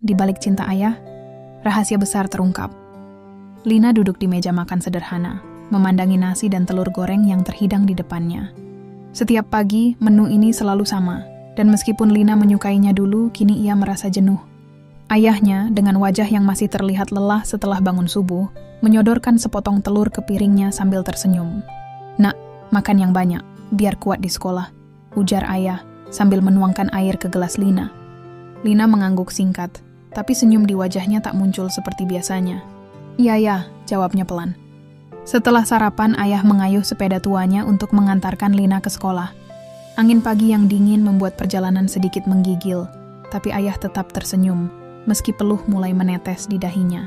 di balik cinta ayah, rahasia besar terungkap. Lina duduk di meja makan sederhana, memandangi nasi dan telur goreng yang terhidang di depannya. Setiap pagi, menu ini selalu sama, dan meskipun Lina menyukainya dulu, kini ia merasa jenuh. Ayahnya, dengan wajah yang masih terlihat lelah setelah bangun subuh, menyodorkan sepotong telur ke piringnya sambil tersenyum. "Nak, makan yang banyak, biar kuat di sekolah," ujar ayah sambil menuangkan air ke gelas Lina. Lina mengangguk singkat, tapi senyum di wajahnya tak muncul seperti biasanya. "Iya ya," jawabnya pelan. Setelah sarapan, ayah mengayuh sepeda tuanya untuk mengantarkan Lina ke sekolah. Angin pagi yang dingin membuat perjalanan sedikit menggigil, tapi ayah tetap tersenyum, meski peluh mulai menetes di dahinya.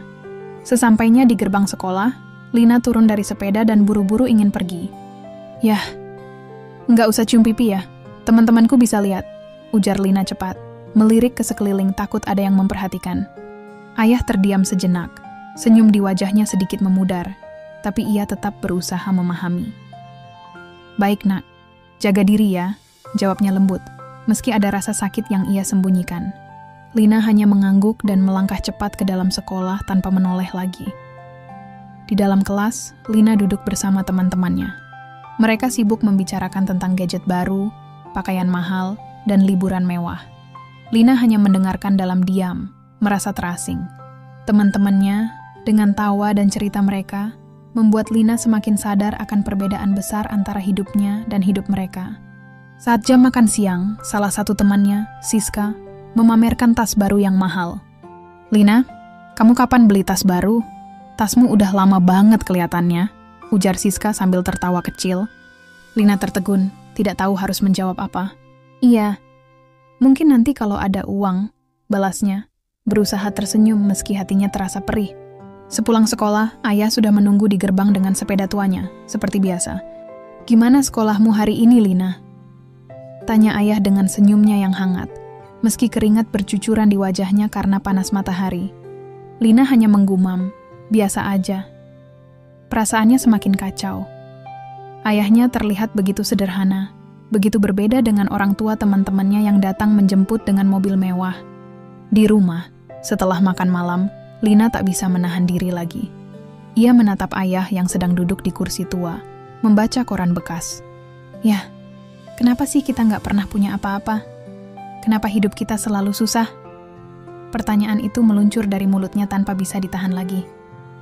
Sesampainya di gerbang sekolah, Lina turun dari sepeda dan buru-buru ingin pergi. "Yah, nggak usah cium pipi ya, teman-temanku bisa lihat," ujar Lina cepat, melirik ke sekeliling takut ada yang memperhatikan. Ayah terdiam sejenak, senyum di wajahnya sedikit memudar, tapi ia tetap berusaha memahami. "Baik nak, jaga diri ya," jawabnya lembut, meski ada rasa sakit yang ia sembunyikan. Lina hanya mengangguk dan melangkah cepat ke dalam sekolah tanpa menoleh lagi. Di dalam kelas, Lina duduk bersama teman-temannya. Mereka sibuk membicarakan tentang gadget baru, pakaian mahal, dan liburan mewah. Lina hanya mendengarkan dalam diam, merasa terasing. Teman-temannya, dengan tawa dan cerita mereka, membuat Lina semakin sadar akan perbedaan besar antara hidupnya dan hidup mereka. Saat jam makan siang, salah satu temannya, Siska, memamerkan tas baru yang mahal. "Lina, kamu kapan beli tas baru? Tasmu udah lama banget kelihatannya," ujar Siska sambil tertawa kecil. Lina tertegun, tidak tahu harus menjawab apa. "Iya, mungkin nanti kalau ada uang," balasnya, berusaha tersenyum meski hatinya terasa perih. Sepulang sekolah, ayah sudah menunggu di gerbang dengan sepeda tuanya, seperti biasa. "Gimana sekolahmu hari ini, Lina?" tanya ayah dengan senyumnya yang hangat, meski keringat bercucuran di wajahnya karena panas matahari. Lina hanya menggumam, "Biasa aja." Perasaannya semakin kacau. Ayahnya terlihat begitu sederhana, begitu berbeda dengan orang tua teman-temannya yang datang menjemput dengan mobil mewah. Di rumah, setelah makan malam, Lina tak bisa menahan diri lagi. Ia menatap ayah yang sedang duduk di kursi tua, membaca koran bekas. "Yah, kenapa sih kita nggak pernah punya apa-apa? Kenapa hidup kita selalu susah?" Pertanyaan itu meluncur dari mulutnya tanpa bisa ditahan lagi.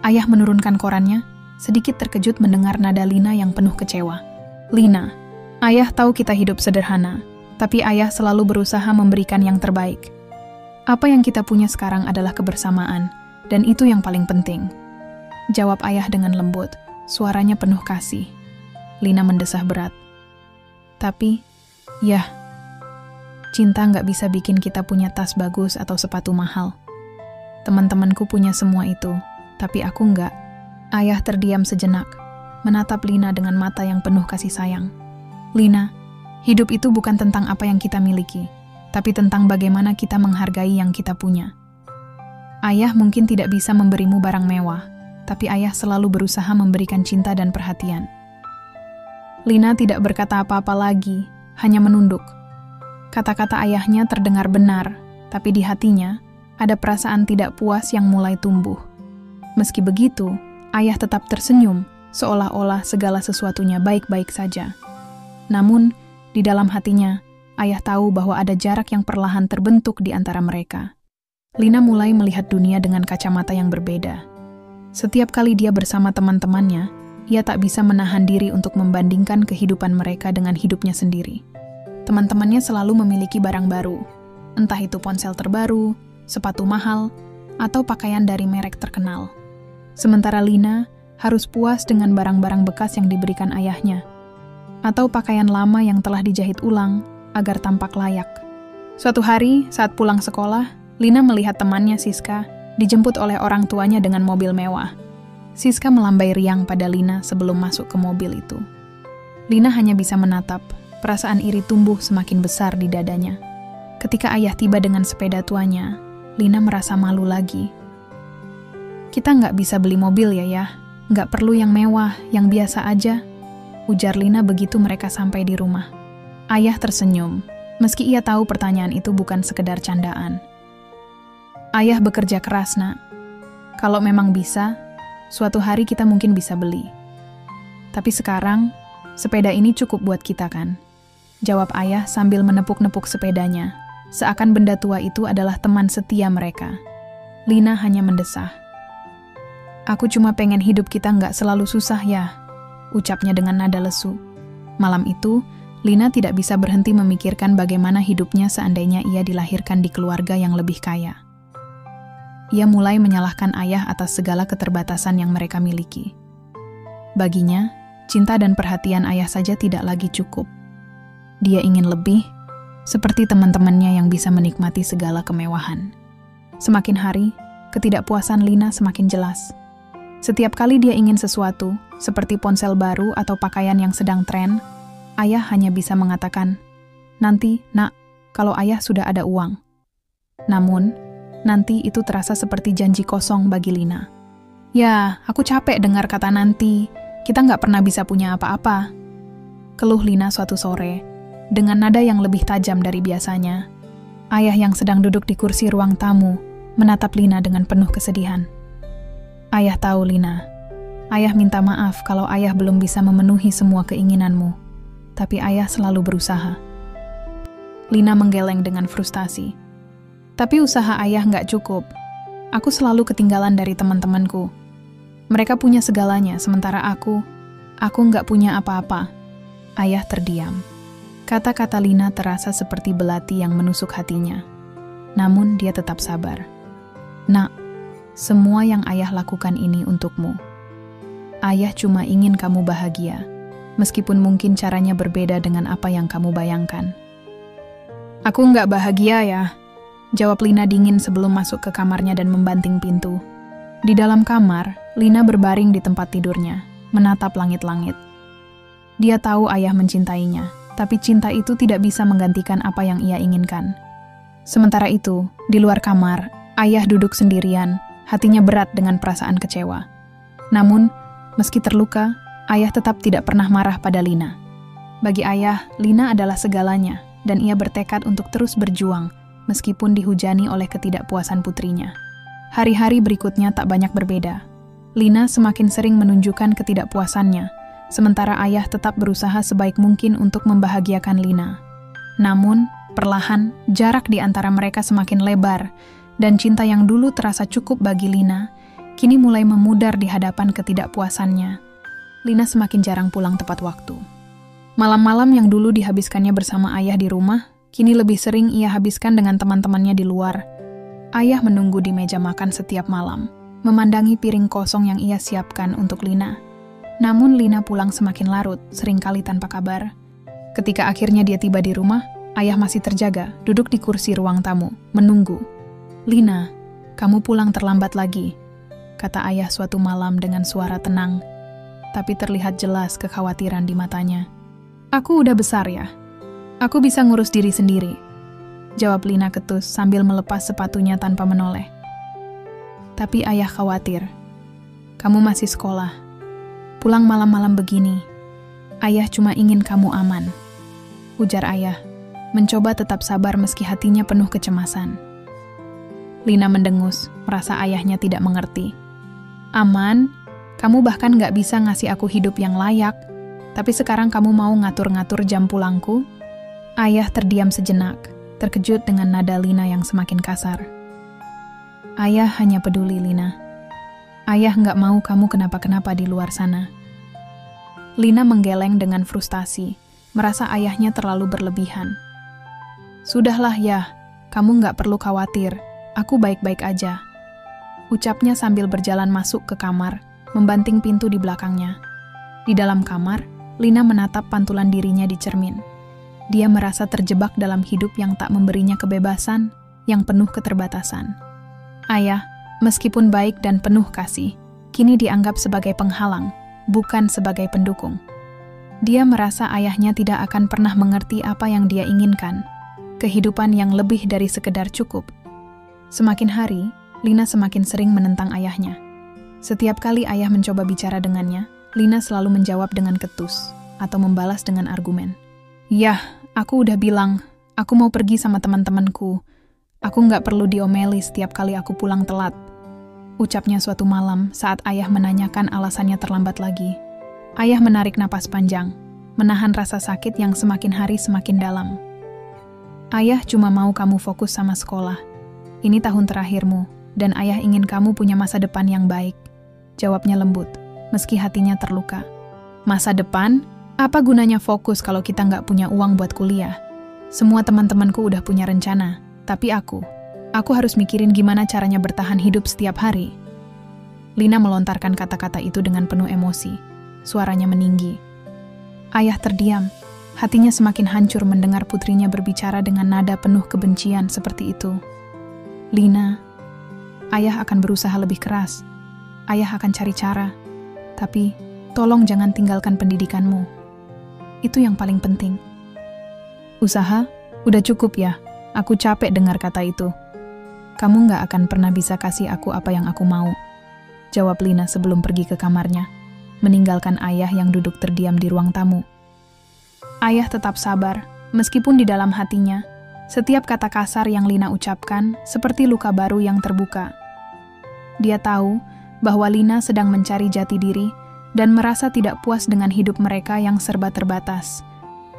Ayah menurunkan korannya, sedikit terkejut mendengar nada Lina yang penuh kecewa. "Lina, ayah tahu kita hidup sederhana, tapi ayah selalu berusaha memberikan yang terbaik. Apa yang kita punya sekarang adalah kebersamaan, dan itu yang paling penting," jawab ayah dengan lembut, suaranya penuh kasih. Lina mendesah berat. "Tapi, yah, cinta nggak bisa bikin kita punya tas bagus atau sepatu mahal. Teman-temanku punya semua itu, tapi aku nggak." Ayah terdiam sejenak, menatap Lina dengan mata yang penuh kasih sayang. "Lina, hidup itu bukan tentang apa yang kita miliki, tapi tentang bagaimana kita menghargai yang kita punya. Ayah mungkin tidak bisa memberimu barang mewah, tapi ayah selalu berusaha memberikan cinta dan perhatian." Lina tidak berkata apa-apa lagi, hanya menunduk. Kata-kata ayahnya terdengar benar, tapi di hatinya ada perasaan tidak puas yang mulai tumbuh. Meski begitu, ayah tetap tersenyum, seolah-olah segala sesuatunya baik-baik saja. Namun, di dalam hatinya, ayah tahu bahwa ada jarak yang perlahan terbentuk di antara mereka. Lina mulai melihat dunia dengan kacamata yang berbeda. Setiap kali dia bersama teman-temannya, ia tak bisa menahan diri untuk membandingkan kehidupan mereka dengan hidupnya sendiri. Teman-temannya selalu memiliki barang baru, entah itu ponsel terbaru, sepatu mahal, atau pakaian dari merek terkenal. Sementara Lina harus puas dengan barang-barang bekas yang diberikan ayahnya, atau pakaian lama yang telah dijahit ulang agar tampak layak. Suatu hari, saat pulang sekolah, Lina melihat temannya Siska dijemput oleh orang tuanya dengan mobil mewah. Siska melambai riang pada Lina sebelum masuk ke mobil itu. Lina hanya bisa menatap, perasaan iri tumbuh semakin besar di dadanya. Ketika ayah tiba dengan sepeda tuanya, Lina merasa malu lagi. "Kita nggak bisa beli mobil ya, nggak perlu yang mewah, yang biasa aja," ujar Lina begitu mereka sampai di rumah. Ayah tersenyum, meski ia tahu pertanyaan itu bukan sekedar candaan. Ayah bekerja keras, Nak. Kalau memang bisa, suatu hari kita mungkin bisa beli. Tapi sekarang, sepeda ini cukup buat kita kan? Jawab ayah sambil menepuk-nepuk sepedanya, seakan benda tua itu adalah teman setia mereka. Lina hanya mendesah. Aku cuma pengen hidup kita nggak selalu susah ya, ucapnya dengan nada lesu. Malam itu, Lina tidak bisa berhenti memikirkan bagaimana hidupnya seandainya ia dilahirkan di keluarga yang lebih kaya. Ia mulai menyalahkan ayah atas segala keterbatasan yang mereka miliki. Baginya, cinta dan perhatian ayah saja tidak lagi cukup. Dia ingin lebih, seperti teman-temannya yang bisa menikmati segala kemewahan. Semakin hari, ketidakpuasan Lina semakin jelas. Setiap kali dia ingin sesuatu, seperti ponsel baru atau pakaian yang sedang tren, ayah hanya bisa mengatakan, "Nanti, Nak, kalau ayah sudah ada uang." Namun, nanti itu terasa seperti janji kosong bagi Lina. "Ya, aku capek dengar kata nanti. Kita nggak pernah bisa punya apa-apa," keluh Lina suatu sore, dengan nada yang lebih tajam dari biasanya. Ayah yang sedang duduk di kursi ruang tamu, menatap Lina dengan penuh kesedihan. "Ayah tahu, Lina. Ayah minta maaf kalau ayah belum bisa memenuhi semua keinginanmu. Tapi ayah selalu berusaha." Lina menggeleng dengan frustasi. "Tapi usaha ayah nggak cukup. Aku selalu ketinggalan dari teman-temanku. Mereka punya segalanya, sementara aku nggak punya apa-apa." Ayah terdiam. Kata-kata Lina terasa seperti belati yang menusuk hatinya. Namun dia tetap sabar. "Nak, semua yang ayah lakukan ini untukmu. Ayah cuma ingin kamu bahagia, meskipun mungkin caranya berbeda dengan apa yang kamu bayangkan." "Aku nggak bahagia ya," jawab Lina dingin sebelum masuk ke kamarnya dan membanting pintu. Di dalam kamar, Lina berbaring di tempat tidurnya, menatap langit-langit. Dia tahu ayah mencintainya, tapi cinta itu tidak bisa menggantikan apa yang ia inginkan. Sementara itu, di luar kamar, ayah duduk sendirian, hatinya berat dengan perasaan kecewa. Namun, meski terluka, ayah tetap tidak pernah marah pada Lina. Bagi ayah, Lina adalah segalanya, dan ia bertekad untuk terus berjuang, meskipun dihujani oleh ketidakpuasan putrinya. Hari-hari berikutnya tak banyak berbeda. Lina semakin sering menunjukkan ketidakpuasannya, sementara ayah tetap berusaha sebaik mungkin untuk membahagiakan Lina. Namun, perlahan, jarak di antara mereka semakin lebar, dan cinta yang dulu terasa cukup bagi Lina, kini mulai memudar di hadapan ketidakpuasannya. Lina semakin jarang pulang tepat waktu. Malam-malam yang dulu dihabiskannya bersama ayah di rumah, kini lebih sering ia habiskan dengan teman-temannya di luar. Ayah menunggu di meja makan setiap malam, memandangi piring kosong yang ia siapkan untuk Lina. Namun Lina pulang semakin larut, seringkali tanpa kabar. Ketika akhirnya dia tiba di rumah, ayah masih terjaga, duduk di kursi ruang tamu, menunggu. "Lina, kamu pulang terlambat lagi," kata ayah suatu malam dengan suara tenang, tapi terlihat jelas kekhawatiran di matanya. "Aku udah besar ya. Aku bisa ngurus diri sendiri," jawab Lina ketus sambil melepas sepatunya tanpa menoleh. "Tapi ayah khawatir. Kamu masih sekolah. Pulang malam-malam begini. Ayah cuma ingin kamu aman," ujar ayah, mencoba tetap sabar meski hatinya penuh kecemasan. Lina mendengus, merasa ayahnya tidak mengerti. "Aman? Kamu bahkan gak bisa ngasih aku hidup yang layak. Tapi sekarang kamu mau ngatur-ngatur jam pulangku?" Ayah terdiam sejenak, terkejut dengan nada Lina yang semakin kasar. "Ayah hanya peduli, Lina. Ayah nggak mau kamu kenapa-kenapa di luar sana." Lina menggeleng dengan frustasi, merasa ayahnya terlalu berlebihan. "Sudahlah ya, kamu nggak perlu khawatir. Aku baik-baik aja," ucapnya sambil berjalan masuk ke kamar, membanting pintu di belakangnya. Di dalam kamar, Lina menatap pantulan dirinya di cermin. Dia merasa terjebak dalam hidup yang tak memberinya kebebasan, yang penuh keterbatasan. Ayah, meskipun baik dan penuh kasih, kini dianggap sebagai penghalang, bukan sebagai pendukung. Dia merasa ayahnya tidak akan pernah mengerti apa yang dia inginkan, kehidupan yang lebih dari sekedar cukup. Semakin hari, Lina semakin sering menentang ayahnya. Setiap kali ayah mencoba bicara dengannya, Lina selalu menjawab dengan ketus, atau membalas dengan argumen. "Yah, aku udah bilang, aku mau pergi sama teman-temanku. Aku nggak perlu diomeli setiap kali aku pulang telat. Ucapnya suatu malam saat ayah menanyakan alasannya terlambat lagi. Ayah menarik napas panjang, menahan rasa sakit yang semakin hari semakin dalam. Ayah cuma mau kamu fokus sama sekolah. Ini tahun terakhirmu, dan ayah ingin kamu punya masa depan yang baik. Jawabnya lembut, meski hatinya terluka. Masa depan? Apa gunanya fokus kalau kita nggak punya uang buat kuliah? Semua teman-temanku udah punya rencana, tapi aku harus mikirin gimana caranya bertahan hidup setiap hari. Lina melontarkan kata-kata itu dengan penuh emosi. Suaranya meninggi. Ayah terdiam, hatinya semakin hancur mendengar putrinya berbicara dengan nada penuh kebencian seperti itu. Lina, ayah akan berusaha lebih keras. Ayah akan cari cara. Tapi, tolong jangan tinggalkan pendidikanmu. Itu yang paling penting. Usaha? Udah cukup ya. Aku capek dengar kata itu. Kamu nggak akan pernah bisa kasih aku apa yang aku mau. Jawab Lina sebelum pergi ke kamarnya, meninggalkan ayah yang duduk terdiam di ruang tamu. Ayah tetap sabar, meskipun di dalam hatinya, setiap kata kasar yang Lina ucapkan seperti luka baru yang terbuka. Dia tahu bahwa Lina sedang mencari jati diri dan merasa tidak puas dengan hidup mereka yang serba terbatas.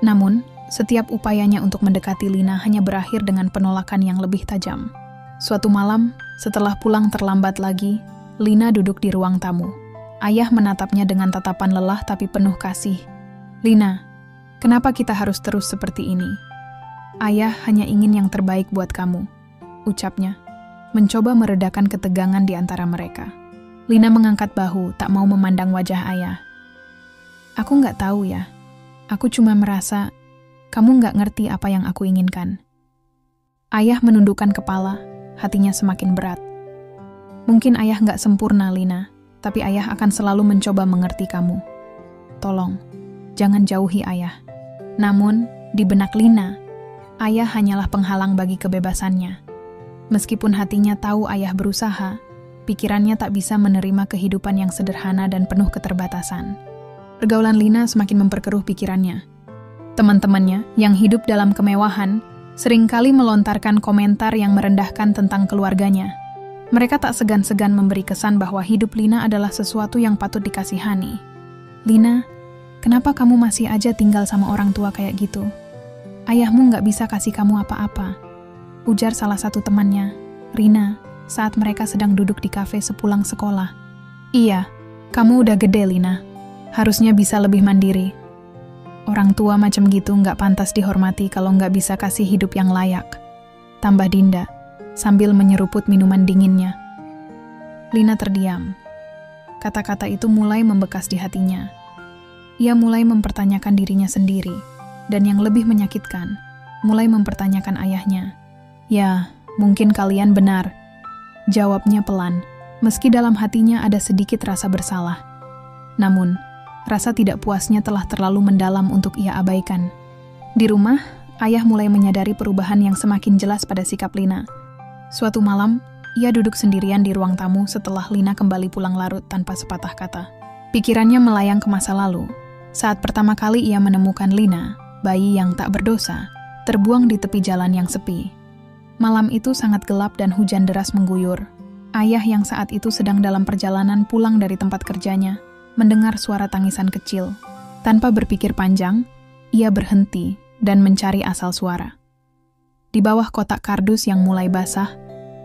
Namun, setiap upayanya untuk mendekati Lina hanya berakhir dengan penolakan yang lebih tajam. Suatu malam, setelah pulang terlambat lagi, Lina duduk di ruang tamu. Ayah menatapnya dengan tatapan lelah tapi penuh kasih. Lina, kenapa kita harus terus seperti ini? Ayah hanya ingin yang terbaik buat kamu, ucapnya, mencoba meredakan ketegangan di antara mereka. Lina mengangkat bahu, tak mau memandang wajah ayah. Aku nggak tahu ya. Aku cuma merasa kamu nggak ngerti apa yang aku inginkan. Ayah menundukkan kepala, hatinya semakin berat. Mungkin ayah nggak sempurna, Lina, tapi ayah akan selalu mencoba mengerti kamu. Tolong, jangan jauhi ayah. Namun, di benak Lina, ayah hanyalah penghalang bagi kebebasannya. Meskipun hatinya tahu ayah berusaha, pikirannya tak bisa menerima kehidupan yang sederhana dan penuh keterbatasan. Pergaulan Lina semakin memperkeruh pikirannya. Teman-temannya yang hidup dalam kemewahan seringkali melontarkan komentar yang merendahkan tentang keluarganya. Mereka tak segan-segan memberi kesan bahwa hidup Lina adalah sesuatu yang patut dikasihani. Lina, kenapa kamu masih aja tinggal sama orang tua kayak gitu? Ayahmu nggak bisa kasih kamu apa-apa, ujar salah satu temannya, Rina, saat mereka sedang duduk di kafe sepulang sekolah. Iya, kamu udah gede, Lina. Harusnya bisa lebih mandiri. Orang tua macam gitu nggak pantas dihormati kalau nggak bisa kasih hidup yang layak. Tambah Dinda, sambil menyeruput minuman dinginnya. Lina terdiam. Kata-kata itu mulai membekas di hatinya. Ia mulai mempertanyakan dirinya sendiri, dan yang lebih menyakitkan, mulai mempertanyakan ayahnya. Ya, mungkin kalian benar. Jawabnya pelan, meski dalam hatinya ada sedikit rasa bersalah. Namun, rasa tidak puasnya telah terlalu mendalam untuk ia abaikan. Di rumah, ayah mulai menyadari perubahan yang semakin jelas pada sikap Lina. Suatu malam, ia duduk sendirian di ruang tamu setelah Lina kembali pulang larut tanpa sepatah kata. Pikirannya melayang ke masa lalu, saat pertama kali ia menemukan Lina, bayi yang tak berdosa, terbuang di tepi jalan yang sepi. Malam itu sangat gelap dan hujan deras mengguyur. Ayah yang saat itu sedang dalam perjalanan pulang dari tempat kerjanya, mendengar suara tangisan kecil. Tanpa berpikir panjang, ia berhenti dan mencari asal suara. Di bawah kotak kardus yang mulai basah,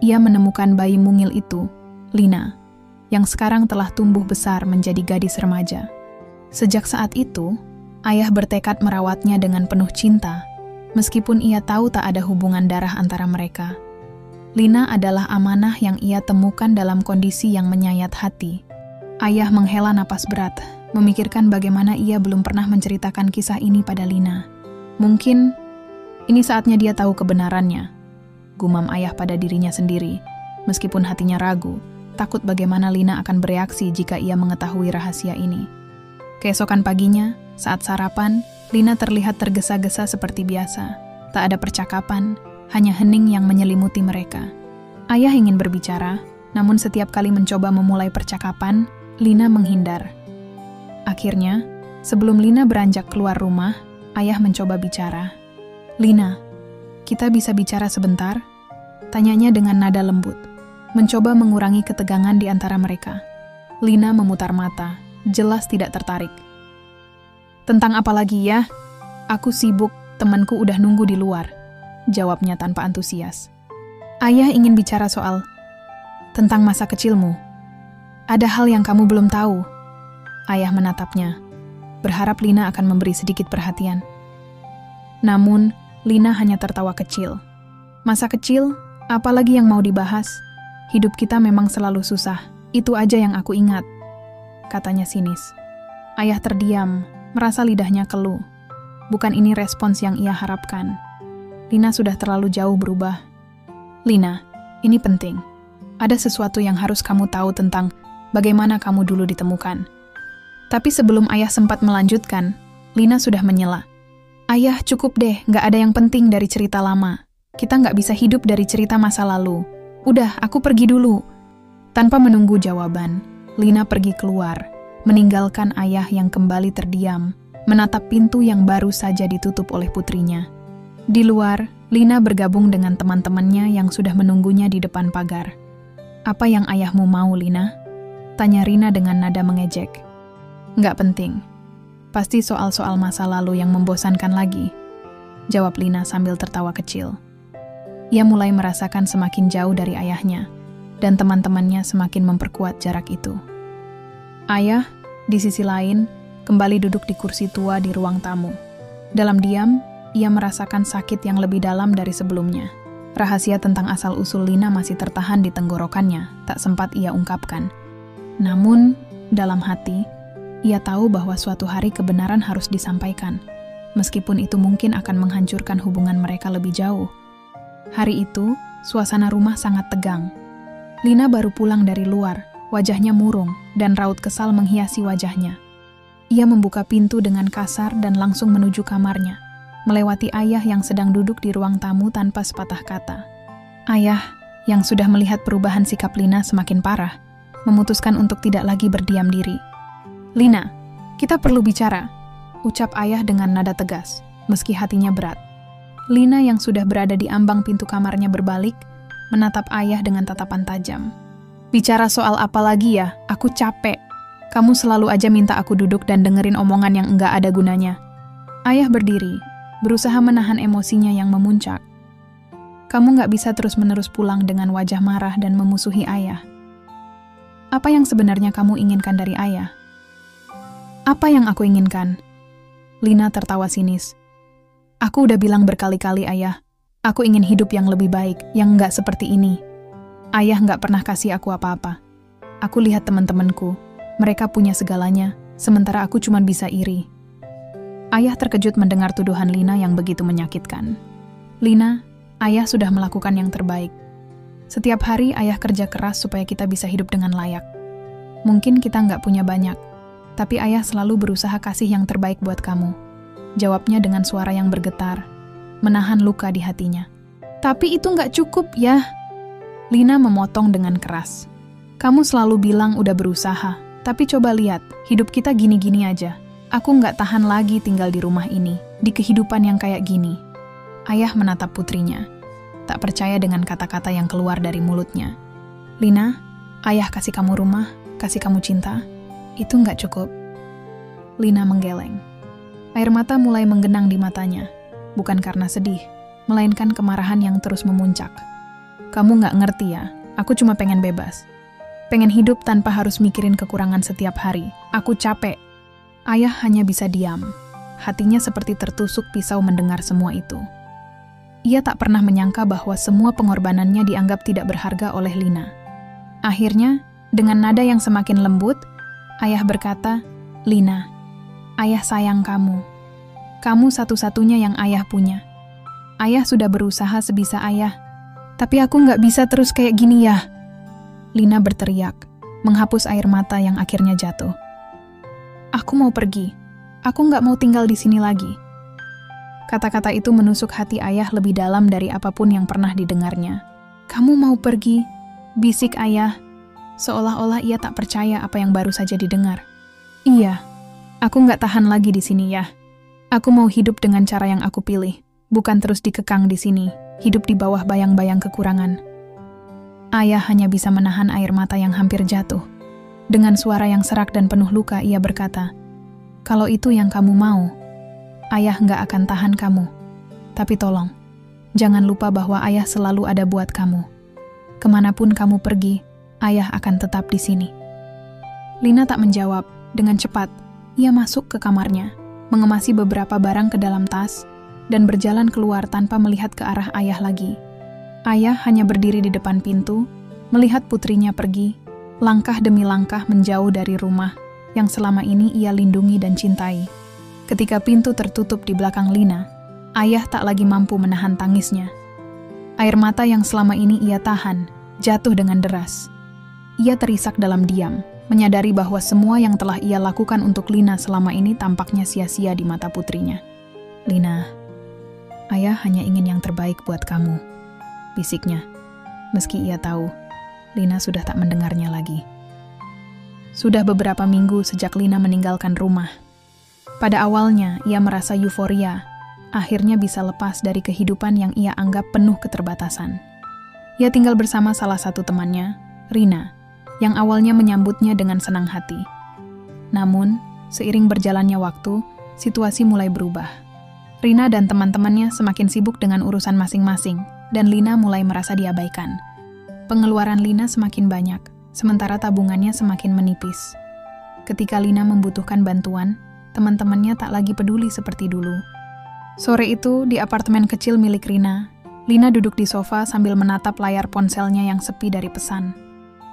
ia menemukan bayi mungil itu, Lina, yang sekarang telah tumbuh besar menjadi gadis remaja. Sejak saat itu, ayah bertekad merawatnya dengan penuh cinta, meskipun ia tahu tak ada hubungan darah antara mereka. Lina adalah amanah yang ia temukan dalam kondisi yang menyayat hati. Ayah menghela napas berat, memikirkan bagaimana ia belum pernah menceritakan kisah ini pada Lina. Mungkin ini saatnya dia tahu kebenarannya, gumam ayah pada dirinya sendiri, meskipun hatinya ragu, takut bagaimana Lina akan bereaksi jika ia mengetahui rahasia ini. Keesokan paginya, saat sarapan, Lina terlihat tergesa-gesa seperti biasa. Tak ada percakapan, hanya hening yang menyelimuti mereka. Ayah ingin berbicara, namun setiap kali mencoba memulai percakapan, Lina menghindar. Akhirnya, sebelum Lina beranjak keluar rumah, ayah mencoba bicara. Lina, kita bisa bicara sebentar? Tanyanya dengan nada lembut, mencoba mengurangi ketegangan di antara mereka. Lina memutar mata, jelas tidak tertarik. "Tentang apa lagi ya? Aku sibuk, temanku udah nunggu di luar," jawabnya tanpa antusias. "Ayah ingin bicara soal tentang masa kecilmu. Ada hal yang kamu belum tahu." Ayah menatapnya, berharap Lina akan memberi sedikit perhatian. Namun, Lina hanya tertawa kecil. "Masa kecil? Apalagi yang mau dibahas? Hidup kita memang selalu susah, itu aja yang aku ingat," katanya sinis. Ayah terdiam, merasa lidahnya keluh. Bukan ini respons yang ia harapkan. Lina sudah terlalu jauh berubah. "Lina, ini penting. Ada sesuatu yang harus kamu tahu tentang bagaimana kamu dulu ditemukan." Tapi sebelum ayah sempat melanjutkan, Lina sudah menyela. "Ayah, cukup deh, nggak ada yang penting dari cerita lama. Kita nggak bisa hidup dari cerita masa lalu. Udah, aku pergi dulu." Tanpa menunggu jawaban, Lina pergi keluar, meninggalkan ayah yang kembali terdiam, menatap pintu yang baru saja ditutup oleh putrinya. Di luar, Lina bergabung dengan teman-temannya yang sudah menunggunya di depan pagar. "Apa yang ayahmu mau, Lina?" tanya Rina dengan nada mengejek. "Nggak penting. Pasti soal-soal masa lalu yang membosankan lagi," jawab Lina sambil tertawa kecil. Ia mulai merasakan semakin jauh dari ayahnya, dan teman-temannya semakin memperkuat jarak itu. Ayah, di sisi lain, kembali duduk di kursi tua di ruang tamu. Dalam diam, ia merasakan sakit yang lebih dalam dari sebelumnya. Rahasia tentang asal-usul Lina masih tertahan di tenggorokannya, tak sempat ia ungkapkan. Namun, dalam hati, ia tahu bahwa suatu hari kebenaran harus disampaikan, meskipun itu mungkin akan menghancurkan hubungan mereka lebih jauh. Hari itu, suasana rumah sangat tegang. Lina baru pulang dari luar, wajahnya murung, dan raut kesal menghiasi wajahnya. Ia membuka pintu dengan kasar dan langsung menuju kamarnya, melewati ayah yang sedang duduk di ruang tamu tanpa sepatah kata. Ayah, yang sudah melihat perubahan sikap Lina semakin parah, memutuskan untuk tidak lagi berdiam diri. "Lina, kita perlu bicara," ucap ayah dengan nada tegas, meski hatinya berat. Lina yang sudah berada di ambang pintu kamarnya berbalik, menatap ayah dengan tatapan tajam. "Bicara soal apa lagi ya? Aku capek. Kamu selalu aja minta aku duduk dan dengerin omongan yang enggak ada gunanya." Ayah berdiri, berusaha menahan emosinya yang memuncak. "Kamu nggak bisa terus-menerus pulang dengan wajah marah dan memusuhi ayah. Apa yang sebenarnya kamu inginkan dari ayah?" "Apa yang aku inginkan?" Lina tertawa sinis. "Aku udah bilang berkali-kali, ayah. Aku ingin hidup yang lebih baik, yang nggak seperti ini. Ayah nggak pernah kasih aku apa-apa. Aku lihat teman-temanku, mereka punya segalanya, sementara aku cuma bisa iri." Ayah terkejut mendengar tuduhan Lina yang begitu menyakitkan. "Lina, ayah sudah melakukan yang terbaik. Setiap hari ayah kerja keras supaya kita bisa hidup dengan layak. Mungkin kita nggak punya banyak, tapi ayah selalu berusaha kasih yang terbaik buat kamu," jawabnya dengan suara yang bergetar, menahan luka di hatinya. "Tapi itu nggak cukup ya," Lina memotong dengan keras. "Kamu selalu bilang udah berusaha, tapi coba lihat, hidup kita gini-gini aja. Aku nggak tahan lagi tinggal di rumah ini, di kehidupan yang kayak gini." Ayah menatap putrinya, tak percaya dengan kata-kata yang keluar dari mulutnya. "Lina, ayah kasih kamu rumah, kasih kamu cinta, itu nggak cukup." Lina menggeleng. Air mata mulai menggenang di matanya, bukan karena sedih, melainkan kemarahan yang terus memuncak. "Kamu nggak ngerti ya, aku cuma pengen bebas. Pengen hidup tanpa harus mikirin kekurangan setiap hari. Aku capek." Ayah hanya bisa diam. Hatinya seperti tertusuk pisau mendengar semua itu. Ia tak pernah menyangka bahwa semua pengorbanannya dianggap tidak berharga oleh Lina. Akhirnya, dengan nada yang semakin lembut, ayah berkata, "Lina, ayah sayang kamu. Kamu satu-satunya yang ayah punya. Ayah sudah berusaha sebisa ayah, tapi aku nggak bisa terus kayak gini ya." Lina berteriak, menghapus air mata yang akhirnya jatuh. "Aku mau pergi. Aku nggak mau tinggal di sini lagi." Kata-kata itu menusuk hati ayah lebih dalam dari apapun yang pernah didengarnya. "Kamu mau pergi?" bisik ayah, seolah-olah ia tak percaya apa yang baru saja didengar. "Iya, aku nggak tahan lagi di sini ya. Aku mau hidup dengan cara yang aku pilih, bukan terus dikekang di sini," hidup di bawah bayang-bayang kekurangan. Ayah hanya bisa menahan air mata yang hampir jatuh. Dengan suara yang serak dan penuh luka, ia berkata, "Kalau itu yang kamu mau, ayah nggak akan tahan kamu. Tapi tolong, jangan lupa bahwa ayah selalu ada buat kamu. Kemanapun kamu pergi, ayah akan tetap di sini." Lina tak menjawab. Dengan cepat, ia masuk ke kamarnya, mengemasi beberapa barang ke dalam tas, dan berjalan keluar tanpa melihat ke arah ayah lagi. Ayah hanya berdiri di depan pintu, melihat putrinya pergi, langkah demi langkah menjauh dari rumah yang selama ini ia lindungi dan cintai. Ketika pintu tertutup di belakang Lina, ayah tak lagi mampu menahan tangisnya. Air mata yang selama ini ia tahan, jatuh dengan deras. Ia terisak dalam diam, menyadari bahwa semua yang telah ia lakukan untuk Lina selama ini tampaknya sia-sia di mata putrinya. "Lina, ayah hanya ingin yang terbaik buat kamu," bisiknya, meski ia tahu Lina sudah tak mendengarnya lagi. Sudah beberapa minggu sejak Lina meninggalkan rumah. Pada awalnya ia merasa euforia, akhirnya bisa lepas dari kehidupan yang ia anggap penuh keterbatasan. Ia tinggal bersama salah satu temannya, Rina, yang awalnya menyambutnya dengan senang hati. Namun, seiring berjalannya waktu, situasi mulai berubah. Rina dan teman-temannya semakin sibuk dengan urusan masing-masing, dan Lina mulai merasa diabaikan. Pengeluaran Lina semakin banyak, sementara tabungannya semakin menipis. Ketika Lina membutuhkan bantuan, teman-temannya tak lagi peduli seperti dulu. Sore itu, di apartemen kecil milik Rina, Lina duduk di sofa sambil menatap layar ponselnya yang sepi dari pesan.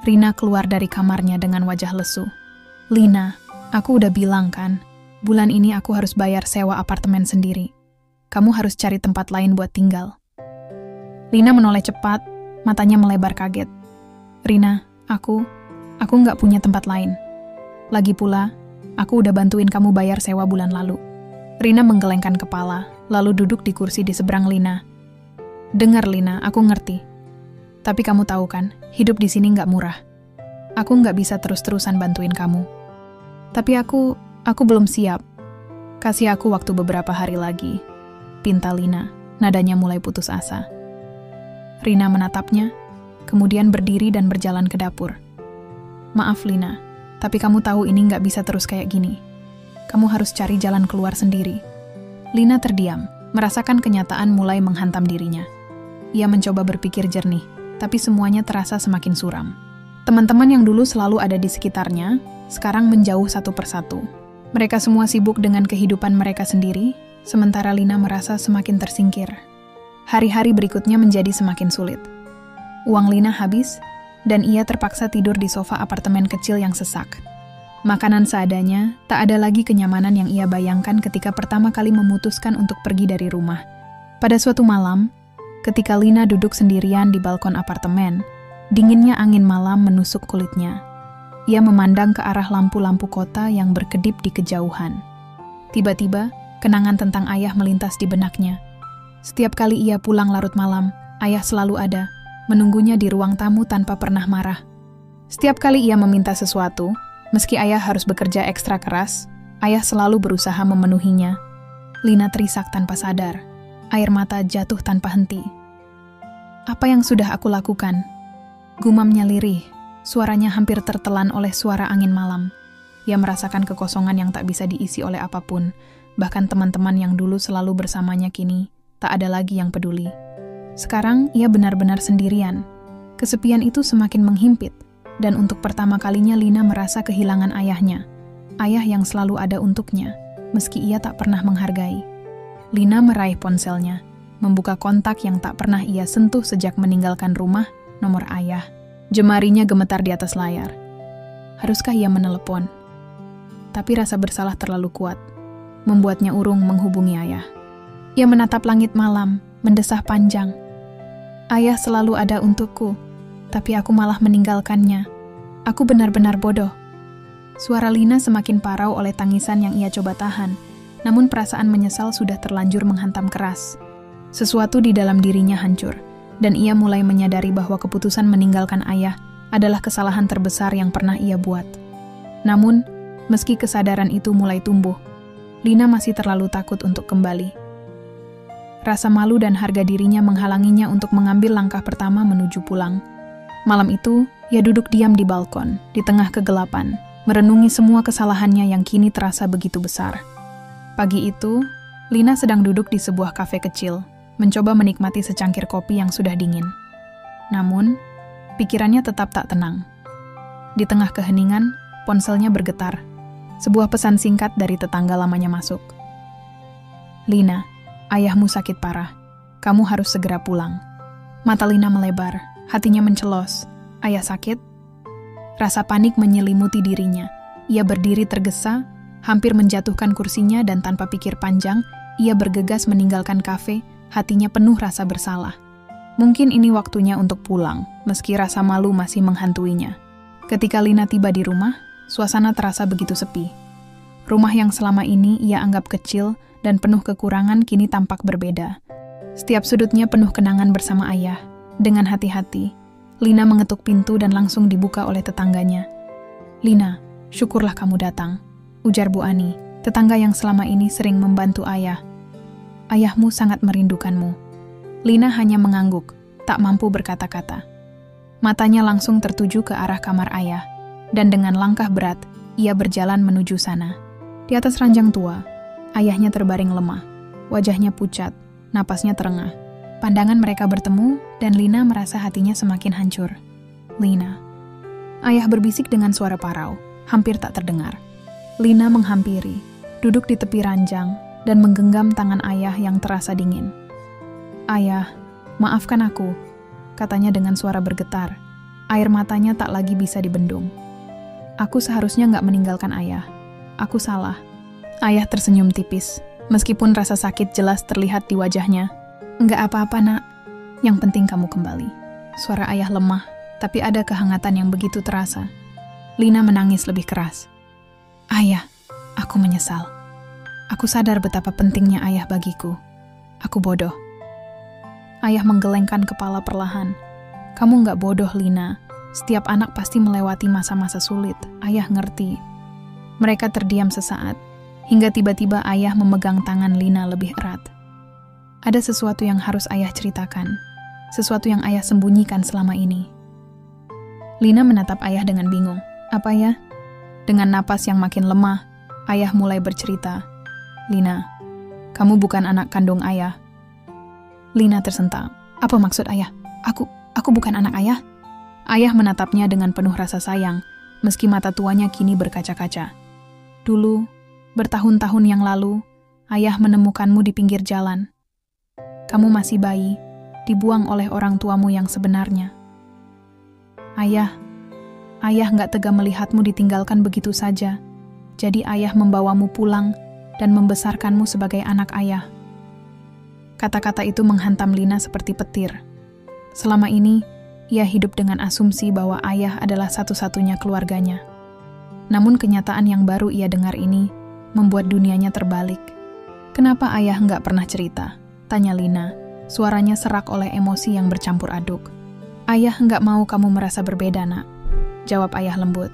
Rina keluar dari kamarnya dengan wajah lesu. "Lina, aku udah bilang kan, bulan ini aku harus bayar sewa apartemen sendiri. Kamu harus cari tempat lain buat tinggal." Lina menoleh cepat, matanya melebar kaget. "Rina, aku nggak punya tempat lain. Lagi pula, aku udah bantuin kamu bayar sewa bulan lalu." Rina menggelengkan kepala, lalu duduk di kursi di seberang Lina. "Dengar Lina, aku ngerti. Tapi kamu tahu kan, hidup di sini nggak murah. Aku nggak bisa terus-terusan bantuin kamu. Tapi aku belum siap. Kasih aku waktu beberapa hari lagi," pinta Lina, nadanya mulai putus asa. Rina menatapnya, kemudian berdiri dan berjalan ke dapur. "Maaf Lina, tapi kamu tahu ini nggak bisa terus kayak gini. Kamu harus cari jalan keluar sendiri." Lina terdiam, merasakan kenyataan mulai menghantam dirinya. Ia mencoba berpikir jernih, tapi semuanya terasa semakin suram. Teman-teman yang dulu selalu ada di sekitarnya, sekarang menjauh satu persatu. Mereka semua sibuk dengan kehidupan mereka sendiri, sementara Lina merasa semakin tersingkir. Hari-hari berikutnya menjadi semakin sulit. Uang Lina habis, dan ia terpaksa tidur di sofa apartemen kecil yang sesak. Makanan seadanya, tak ada lagi kenyamanan yang ia bayangkan ketika pertama kali memutuskan untuk pergi dari rumah. Pada suatu malam, ketika Lina duduk sendirian di balkon apartemen, dinginnya angin malam menusuk kulitnya. Ia memandang ke arah lampu-lampu kota yang berkedip di kejauhan. Tiba-tiba, kenangan tentang ayah melintas di benaknya. Setiap kali ia pulang larut malam, ayah selalu ada, menunggunya di ruang tamu tanpa pernah marah. Setiap kali ia meminta sesuatu, meski ayah harus bekerja ekstra keras, ayah selalu berusaha memenuhinya. Lina terisak tanpa sadar. Air mata jatuh tanpa henti. "Apa yang sudah aku lakukan?" Gumamnya lirih, suaranya hampir tertelan oleh suara angin malam. Ia merasakan kekosongan yang tak bisa diisi oleh apapun, bahkan teman-teman yang dulu selalu bersamanya kini tak ada lagi yang peduli. Sekarang ia benar-benar sendirian. Kesepian itu semakin menghimpit, dan untuk pertama kalinya Lina merasa kehilangan ayahnya. Ayah yang selalu ada untuknya, meski ia tak pernah menghargai. Lina meraih ponselnya, membuka kontak yang tak pernah ia sentuh sejak meninggalkan rumah, nomor ayah. Jemarinya gemetar di atas layar. Haruskah ia menelepon? Tapi rasa bersalah terlalu kuat, membuatnya urung menghubungi ayah. Ia menatap langit malam, mendesah panjang. "Ayah selalu ada untukku, tapi aku malah meninggalkannya. Aku benar-benar bodoh." Suara Lina semakin parau oleh tangisan yang ia coba tahan, namun perasaan menyesal sudah terlanjur menghantam keras. Sesuatu di dalam dirinya hancur, dan ia mulai menyadari bahwa keputusan meninggalkan ayah adalah kesalahan terbesar yang pernah ia buat. Namun, meski kesadaran itu mulai tumbuh, Lina masih terlalu takut untuk kembali. Rasa malu dan harga dirinya menghalanginya untuk mengambil langkah pertama menuju pulang. Malam itu, ia duduk diam di balkon, di tengah kegelapan, merenungi semua kesalahannya yang kini terasa begitu besar. Pagi itu, Lina sedang duduk di sebuah kafe kecil, mencoba menikmati secangkir kopi yang sudah dingin. Namun, pikirannya tetap tak tenang. Di tengah keheningan, ponselnya bergetar. Sebuah pesan singkat dari tetangga lamanya masuk. "Lina, ayahmu sakit parah. Kamu harus segera pulang." Mata Lina melebar, hatinya mencelos. Ayah sakit? Rasa panik menyelimuti dirinya. Ia berdiri tergesa, hampir menjatuhkan kursinya dan tanpa pikir panjang, ia bergegas meninggalkan kafe, hatinya penuh rasa bersalah. Mungkin ini waktunya untuk pulang, meski rasa malu masih menghantuinya. Ketika Lina tiba di rumah, suasana terasa begitu sepi. Rumah yang selama ini ia anggap kecil dan penuh kekurangan kini tampak berbeda. Setiap sudutnya penuh kenangan bersama ayah. Dengan hati-hati, Lina mengetuk pintu dan langsung dibuka oleh tetangganya. "Lina, syukurlah kamu datang," ujar Bu Ani, tetangga yang selama ini sering membantu ayah. "Ayahmu sangat merindukanmu." Lina hanya mengangguk, tak mampu berkata-kata. Matanya langsung tertuju ke arah kamar ayah, dan dengan langkah berat, ia berjalan menuju sana. Di atas ranjang tua, ayahnya terbaring lemah, wajahnya pucat, napasnya terengah. Pandangan mereka bertemu, dan Lina merasa hatinya semakin hancur. "Lina." Ayah berbisik dengan suara parau, hampir tak terdengar. Lina menghampiri, duduk di tepi ranjang, dan menggenggam tangan ayah yang terasa dingin. "Ayah, maafkan aku," katanya dengan suara bergetar. Air matanya tak lagi bisa dibendung. "Aku seharusnya nggak meninggalkan ayah. Aku salah." Ayah tersenyum tipis, meskipun rasa sakit jelas terlihat di wajahnya. "Nggak apa-apa, Nak. Yang penting kamu kembali." Suara ayah lemah, tapi ada kehangatan yang begitu terasa. Lina menangis lebih keras. "Ayah, aku menyesal. Aku sadar betapa pentingnya ayah bagiku. Aku bodoh." Ayah menggelengkan kepala perlahan. "Kamu nggak bodoh, Lina. Setiap anak pasti melewati masa-masa sulit. Ayah ngerti." Mereka terdiam sesaat, hingga tiba-tiba ayah memegang tangan Lina lebih erat. Ada sesuatu yang harus ayah ceritakan, sesuatu yang ayah sembunyikan selama ini. Lina menatap ayah dengan bingung. "Apa ya?" Dengan napas yang makin lemah, ayah mulai bercerita. "Lina, kamu bukan anak kandung ayah." Lina tersentak. "Apa maksud ayah? Aku bukan anak ayah?" Ayah menatapnya dengan penuh rasa sayang, meski mata tuanya kini berkaca-kaca. "Dulu, bertahun-tahun yang lalu, ayah menemukanmu di pinggir jalan. Kamu masih bayi, dibuang oleh orang tuamu yang sebenarnya. Ayah nggak tega melihatmu ditinggalkan begitu saja. Jadi ayah membawamu pulang dan membesarkanmu sebagai anak ayah." Kata-kata itu menghantam Lina seperti petir. Selama ini, ia hidup dengan asumsi bahwa ayah adalah satu-satunya keluarganya. Namun kenyataan yang baru ia dengar ini membuat dunianya terbalik. "Kenapa ayah nggak pernah cerita?" tanya Lina, suaranya serak oleh emosi yang bercampur aduk. "Ayah nggak mau kamu merasa berbeda, Nak," jawab ayah lembut.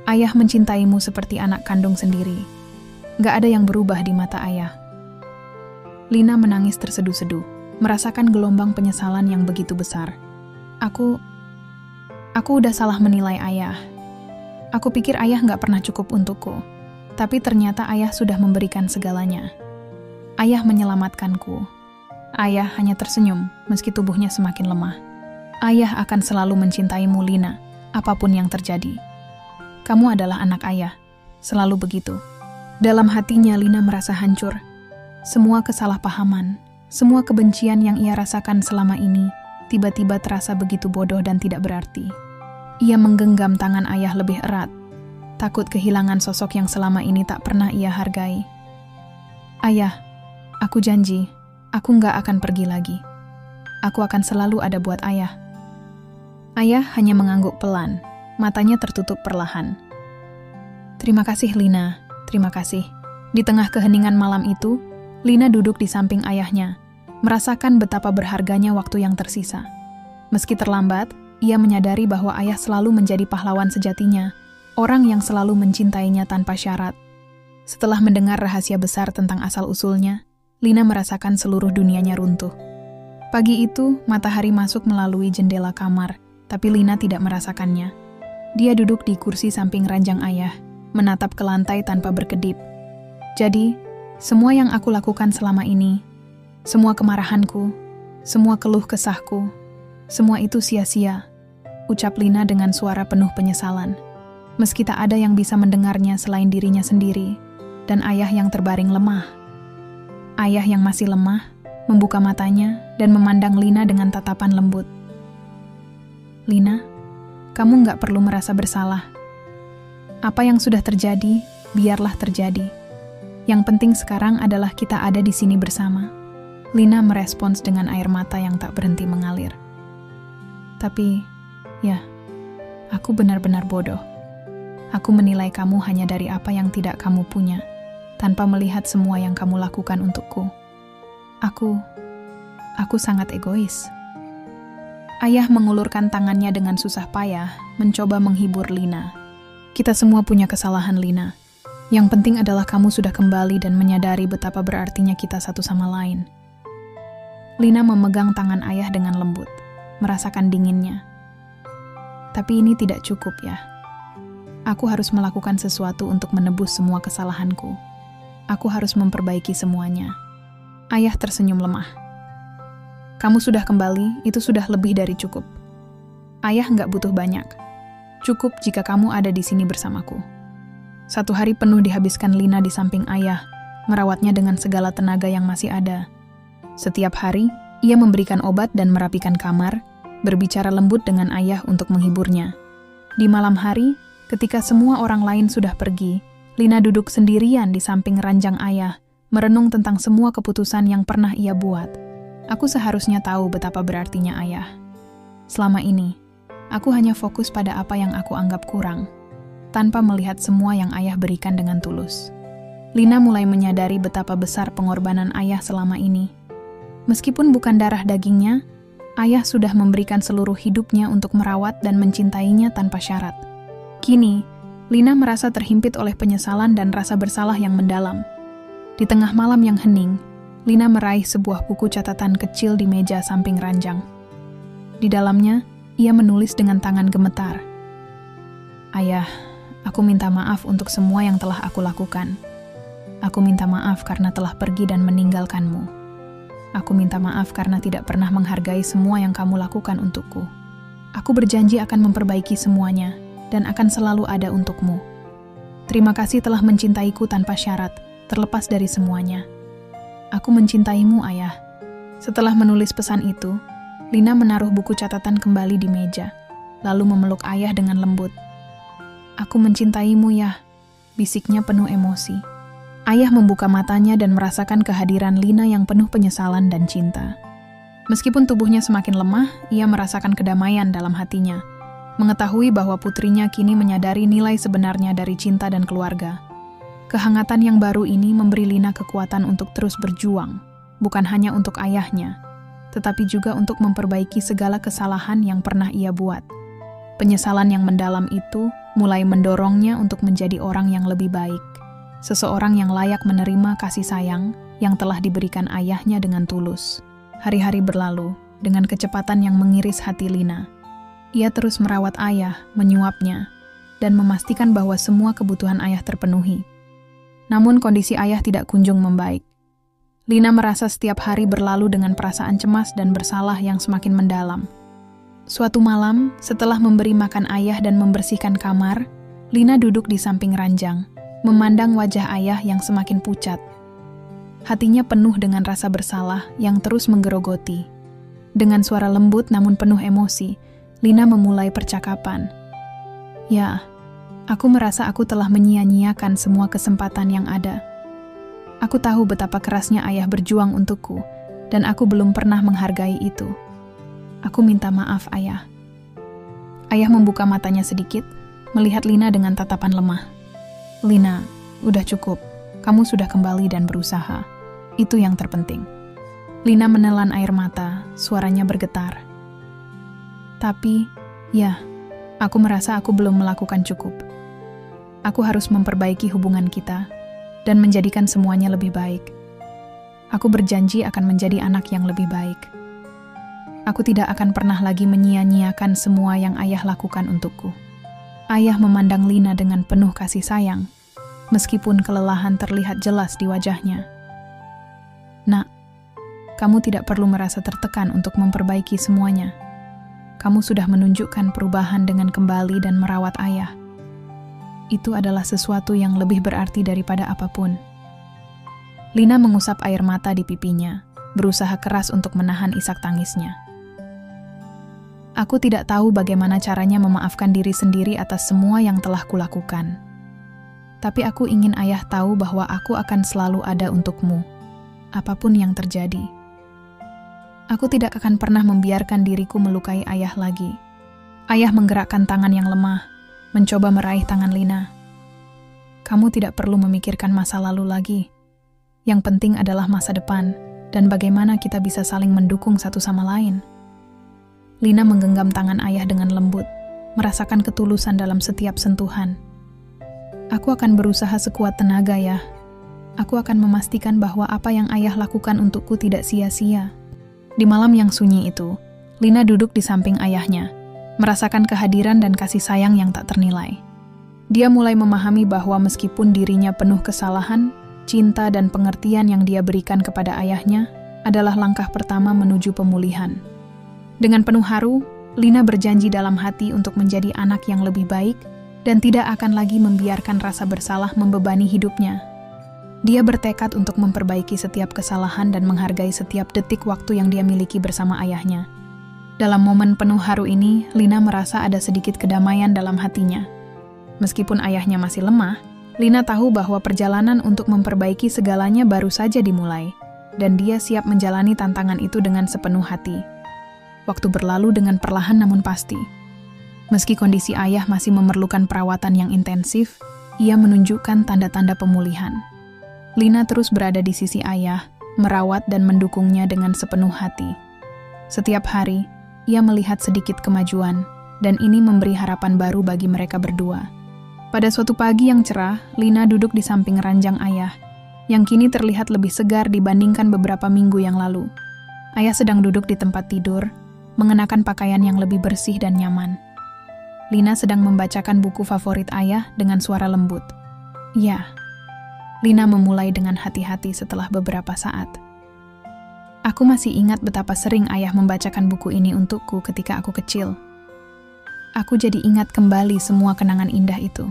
"Ayah mencintaimu seperti anak kandung sendiri. Nggak ada yang berubah di mata ayah." Lina menangis terseduh-seduh, merasakan gelombang penyesalan yang begitu besar. Aku udah salah menilai ayah. Aku pikir ayah nggak pernah cukup untukku, tapi ternyata ayah sudah memberikan segalanya. Ayah menyelamatkanku. Ayah hanya tersenyum, meski tubuhnya semakin lemah. Ayah akan selalu mencintaimu, Lina, apapun yang terjadi. Kamu adalah anak ayah, selalu begitu. Dalam hatinya Lina merasa hancur. Semua kesalahpahaman, semua kebencian yang ia rasakan selama ini, tiba-tiba terasa begitu bodoh dan tidak berarti. Ia menggenggam tangan ayah lebih erat, takut kehilangan sosok yang selama ini tak pernah ia hargai. "Ayah, aku janji, aku nggak akan pergi lagi. Aku akan selalu ada buat ayah." Ayah hanya mengangguk pelan, matanya tertutup perlahan. "Terima kasih, Lina, terima kasih." Di tengah keheningan malam itu, Lina duduk di samping ayahnya, merasakan betapa berharganya waktu yang tersisa. Meski terlambat, ia menyadari bahwa ayah selalu menjadi pahlawan sejatinya, orang yang selalu mencintainya tanpa syarat. Setelah mendengar rahasia besar tentang asal-usulnya, Lina merasakan seluruh dunianya runtuh. Pagi itu, matahari masuk melalui jendela kamar, tapi Lina tidak merasakannya. Dia duduk di kursi samping ranjang ayah, menatap ke lantai tanpa berkedip. Jadi, semua yang aku lakukan selama ini, semua kemarahanku, semua keluh kesahku, semua itu sia-sia, ucap Lina dengan suara penuh penyesalan. Meski tak ada yang bisa mendengarnya selain dirinya sendiri, dan ayah yang terbaring lemah. Ayah yang masih lemah, membuka matanya dan memandang Lina dengan tatapan lembut. Lina, kamu nggak perlu merasa bersalah. Apa yang sudah terjadi, biarlah terjadi. Yang penting sekarang adalah kita ada di sini bersama. Lina merespons dengan air mata yang tak berhenti mengalir. Tapi, ya, aku benar-benar bodoh. Aku menilai kamu hanya dari apa yang tidak kamu punya, tanpa melihat semua yang kamu lakukan untukku. Aku sangat egois. Ayah mengulurkan tangannya dengan susah payah, mencoba menghibur Lina. Kita semua punya kesalahan, Lina. Yang penting adalah kamu sudah kembali dan menyadari betapa berartinya kita satu sama lain. Lina memegang tangan ayah dengan lembut, merasakan dinginnya. Tapi ini tidak cukup ya. Aku harus melakukan sesuatu untuk menebus semua kesalahanku. Aku harus memperbaiki semuanya. Ayah tersenyum lemah. Kamu sudah kembali, itu sudah lebih dari cukup. Ayah nggak butuh banyak. Cukup jika kamu ada di sini bersamaku. 1 hari penuh dihabiskan Lina di samping ayah, merawatnya dengan segala tenaga yang masih ada. Setiap hari, ia memberikan obat dan merapikan kamar, berbicara lembut dengan ayah untuk menghiburnya. Di malam hari, ketika semua orang lain sudah pergi, Lina duduk sendirian di samping ranjang ayah, merenung tentang semua keputusan yang pernah ia buat. Aku seharusnya tahu betapa berartinya ayah. Selama ini, aku hanya fokus pada apa yang aku anggap kurang, tanpa melihat semua yang ayah berikan dengan tulus. Lina mulai menyadari betapa besar pengorbanan ayah selama ini. Meskipun bukan darah dagingnya, ayah sudah memberikan seluruh hidupnya untuk merawat dan mencintainya tanpa syarat. Kini, Lina merasa terhimpit oleh penyesalan dan rasa bersalah yang mendalam. Di tengah malam yang hening, Lina meraih sebuah buku catatan kecil di meja samping ranjang. Di dalamnya, ia menulis dengan tangan gemetar. Ayah, aku minta maaf untuk semua yang telah aku lakukan. Aku minta maaf karena telah pergi dan meninggalkanmu. Aku minta maaf karena tidak pernah menghargai semua yang kamu lakukan untukku. Aku berjanji akan memperbaiki semuanya dan akan selalu ada untukmu. Terima kasih telah mencintaiku tanpa syarat, terlepas dari semuanya. Aku mencintaimu, ayah. Setelah menulis pesan itu, Lina menaruh buku catatan kembali di meja, lalu memeluk ayah dengan lembut. Aku mencintaimu, ya, bisiknya penuh emosi. Ayah membuka matanya dan merasakan kehadiran Lina yang penuh penyesalan dan cinta. Meskipun tubuhnya semakin lemah, ia merasakan kedamaian dalam hatinya, mengetahui bahwa putrinya kini menyadari nilai sebenarnya dari cinta dan keluarga. Kehangatan yang baru ini memberi Lina kekuatan untuk terus berjuang, bukan hanya untuk ayahnya, tetapi juga untuk memperbaiki segala kesalahan yang pernah ia buat. Penyesalan yang mendalam itu mulai mendorongnya untuk menjadi orang yang lebih baik, seseorang yang layak menerima kasih sayang yang telah diberikan ayahnya dengan tulus. Hari-hari berlalu dengan kecepatan yang mengiris hati Lina. Ia terus merawat ayah, menyuapnya, dan memastikan bahwa semua kebutuhan ayah terpenuhi. Namun kondisi ayah tidak kunjung membaik. Lina merasa setiap hari berlalu dengan perasaan cemas dan bersalah yang semakin mendalam. Suatu malam, setelah memberi makan ayah dan membersihkan kamar, Lina duduk di samping ranjang, memandang wajah ayah yang semakin pucat. Hatinya penuh dengan rasa bersalah yang terus menggerogoti. Dengan suara lembut namun penuh emosi, Lina memulai percakapan. Ya, aku merasa aku telah menyia-nyiakan semua kesempatan yang ada. Aku tahu betapa kerasnya ayah berjuang untukku, dan aku belum pernah menghargai itu. Aku minta maaf, ayah. Ayah membuka matanya sedikit, melihat Lina dengan tatapan lemah. Lina, udah cukup. Kamu sudah kembali dan berusaha. Itu yang terpenting. Lina menelan air mata, suaranya bergetar. Tapi, ya, aku merasa aku belum melakukan cukup. Aku harus memperbaiki hubungan kita dan menjadikan semuanya lebih baik. Aku berjanji akan menjadi anak yang lebih baik. Aku tidak akan pernah lagi menyia-nyiakan semua yang ayah lakukan untukku. Ayah memandang Lina dengan penuh kasih sayang, meskipun kelelahan terlihat jelas di wajahnya. Nak, kamu tidak perlu merasa tertekan untuk memperbaiki semuanya. Kamu sudah menunjukkan perubahan dengan kembali dan merawat ayah. Itu adalah sesuatu yang lebih berarti daripada apapun. Lina mengusap air mata di pipinya, berusaha keras untuk menahan isak tangisnya. Aku tidak tahu bagaimana caranya memaafkan diri sendiri atas semua yang telah kulakukan. Tapi aku ingin ayah tahu bahwa aku akan selalu ada untukmu, apapun yang terjadi. Aku tidak akan pernah membiarkan diriku melukai ayah lagi. Ayah menggerakkan tangan yang lemah, mencoba meraih tangan Lina. Kamu tidak perlu memikirkan masa lalu lagi. Yang penting adalah masa depan, dan bagaimana kita bisa saling mendukung satu sama lain. Lina menggenggam tangan ayah dengan lembut, merasakan ketulusan dalam setiap sentuhan. Aku akan berusaha sekuat tenaga ya. Aku akan memastikan bahwa apa yang ayah lakukan untukku tidak sia-sia. Di malam yang sunyi itu, Lina duduk di samping ayahnya, merasakan kehadiran dan kasih sayang yang tak ternilai. Dia mulai memahami bahwa meskipun dirinya penuh kesalahan, cinta dan pengertian yang dia berikan kepada ayahnya adalah langkah pertama menuju pemulihan. Dengan penuh haru, Lina berjanji dalam hati untuk menjadi anak yang lebih baik dan tidak akan lagi membiarkan rasa bersalah membebani hidupnya. Dia bertekad untuk memperbaiki setiap kesalahan dan menghargai setiap detik waktu yang dia miliki bersama ayahnya. Dalam momen penuh haru ini, Lina merasa ada sedikit kedamaian dalam hatinya. Meskipun ayahnya masih lemah, Lina tahu bahwa perjalanan untuk memperbaiki segalanya baru saja dimulai, dan dia siap menjalani tantangan itu dengan sepenuh hati. Waktu berlalu dengan perlahan namun pasti. Meski kondisi ayah masih memerlukan perawatan yang intensif, ia menunjukkan tanda-tanda pemulihan. Lina terus berada di sisi ayah, merawat dan mendukungnya dengan sepenuh hati. Setiap hari, ia melihat sedikit kemajuan, dan ini memberi harapan baru bagi mereka berdua. Pada suatu pagi yang cerah, Lina duduk di samping ranjang ayah, yang kini terlihat lebih segar dibandingkan beberapa minggu yang lalu. Ayah sedang duduk di tempat tidur, mengenakan pakaian yang lebih bersih dan nyaman. Lina sedang membacakan buku favorit ayah dengan suara lembut. Ya, Lina memulai dengan hati-hati setelah beberapa saat. Aku masih ingat betapa sering ayah membacakan buku ini untukku ketika aku kecil. Aku jadi ingat kembali semua kenangan indah itu.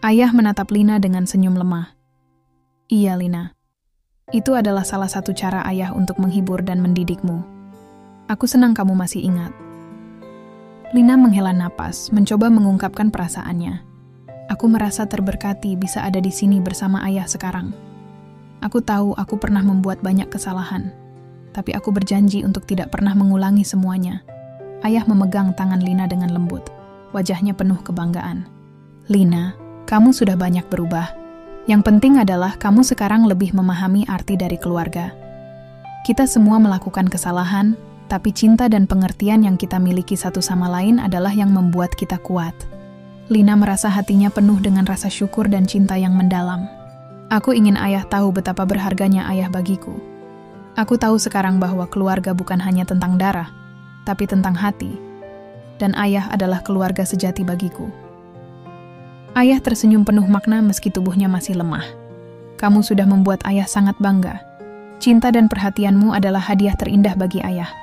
Ayah menatap Lina dengan senyum lemah. Iya, Lina. Itu adalah salah satu cara ayah untuk menghibur dan mendidikmu. Aku senang kamu masih ingat. Lina menghela napas, mencoba mengungkapkan perasaannya. Aku merasa terberkati bisa ada di sini bersama ayah sekarang. Aku tahu aku pernah membuat banyak kesalahan, tapi aku berjanji untuk tidak pernah mengulangi semuanya. Ayah memegang tangan Lina dengan lembut, wajahnya penuh kebanggaan. Lina, kamu sudah banyak berubah. Yang penting adalah kamu sekarang lebih memahami arti dari keluarga. Kita semua melakukan kesalahan, tapi cinta dan pengertian yang kita miliki satu sama lain adalah yang membuat kita kuat. Lina merasa hatinya penuh dengan rasa syukur dan cinta yang mendalam. Aku ingin ayah tahu betapa berharganya ayah bagiku. Aku tahu sekarang bahwa keluarga bukan hanya tentang darah, tapi tentang hati. Dan ayah adalah keluarga sejati bagiku. Ayah tersenyum penuh makna meski tubuhnya masih lemah. Kamu sudah membuat ayah sangat bangga. Cinta dan perhatianmu adalah hadiah terindah bagi ayah.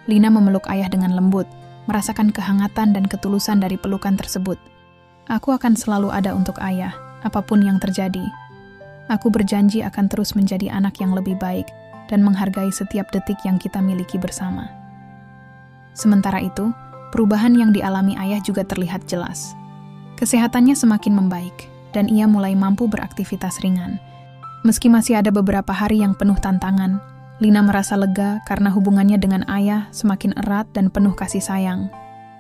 Lina memeluk ayah dengan lembut, merasakan kehangatan dan ketulusan dari pelukan tersebut. Aku akan selalu ada untuk ayah, apapun yang terjadi. Aku berjanji akan terus menjadi anak yang lebih baik dan menghargai setiap detik yang kita miliki bersama. Sementara itu, perubahan yang dialami ayah juga terlihat jelas. Kesehatannya semakin membaik, dan ia mulai mampu beraktivitas ringan. Meski masih ada beberapa hari yang penuh tantangan, Lina merasa lega karena hubungannya dengan ayah semakin erat dan penuh kasih sayang.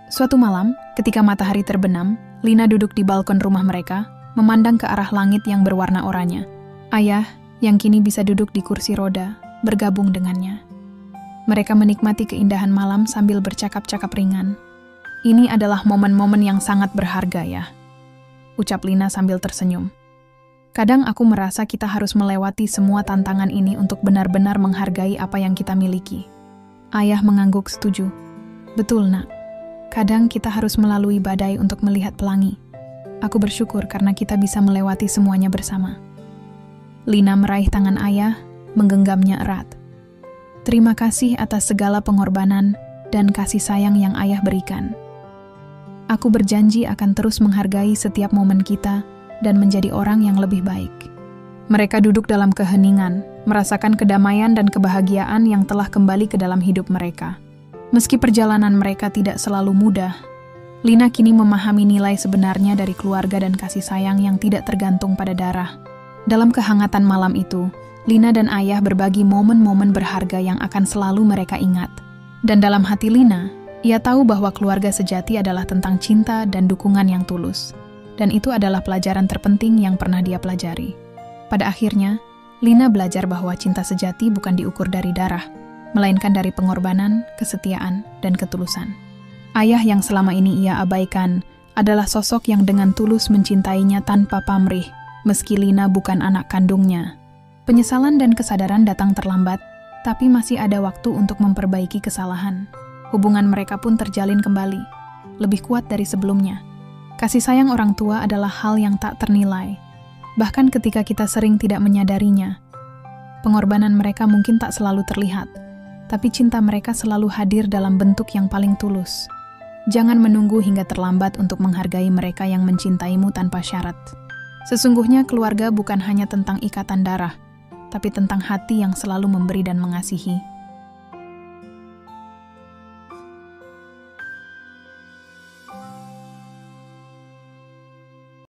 Suatu malam, ketika matahari terbenam, Lina duduk di balkon rumah mereka, memandang ke arah langit yang berwarna oranye. Ayah, yang kini bisa duduk di kursi roda, bergabung dengannya. Mereka menikmati keindahan malam sambil bercakap-cakap ringan. Ini adalah momen-momen yang sangat berharga ya, ucap Lina sambil tersenyum. Kadang aku merasa kita harus melewati semua tantangan ini untuk benar-benar menghargai apa yang kita miliki. Ayah mengangguk setuju. Betul, Nak. Kadang kita harus melalui badai untuk melihat pelangi. Aku bersyukur karena kita bisa melewati semuanya bersama. Lina meraih tangan ayah, menggenggamnya erat. Terima kasih atas segala pengorbanan dan kasih sayang yang ayah berikan. Aku berjanji akan terus menghargai setiap momen kita dan menjadi orang yang lebih baik. Mereka duduk dalam keheningan, merasakan kedamaian dan kebahagiaan yang telah kembali ke dalam hidup mereka. Meski perjalanan mereka tidak selalu mudah, Lina kini memahami nilai sebenarnya dari keluarga dan kasih sayang yang tidak tergantung pada darah. Dalam kehangatan malam itu, Lina dan ayah berbagi momen-momen berharga yang akan selalu mereka ingat. Dan dalam hati Lina, ia tahu bahwa keluarga sejati adalah tentang cinta dan dukungan yang tulus. Dan itu adalah pelajaran terpenting yang pernah dia pelajari. Pada akhirnya, Lina belajar bahwa cinta sejati bukan diukur dari darah, melainkan dari pengorbanan, kesetiaan, dan ketulusan. Ayah yang selama ini ia abaikan adalah sosok yang dengan tulus mencintainya tanpa pamrih, meski Lina bukan anak kandungnya. Penyesalan dan kesadaran datang terlambat, tapi masih ada waktu untuk memperbaiki kesalahan. Hubungan mereka pun terjalin kembali, lebih kuat dari sebelumnya. Kasih sayang orang tua adalah hal yang tak ternilai, bahkan ketika kita sering tidak menyadarinya. Pengorbanan mereka mungkin tak selalu terlihat, tapi cinta mereka selalu hadir dalam bentuk yang paling tulus. Jangan menunggu hingga terlambat untuk menghargai mereka yang mencintaimu tanpa syarat. Sesungguhnya keluarga bukan hanya tentang ikatan darah, tapi tentang hati yang selalu memberi dan mengasihi.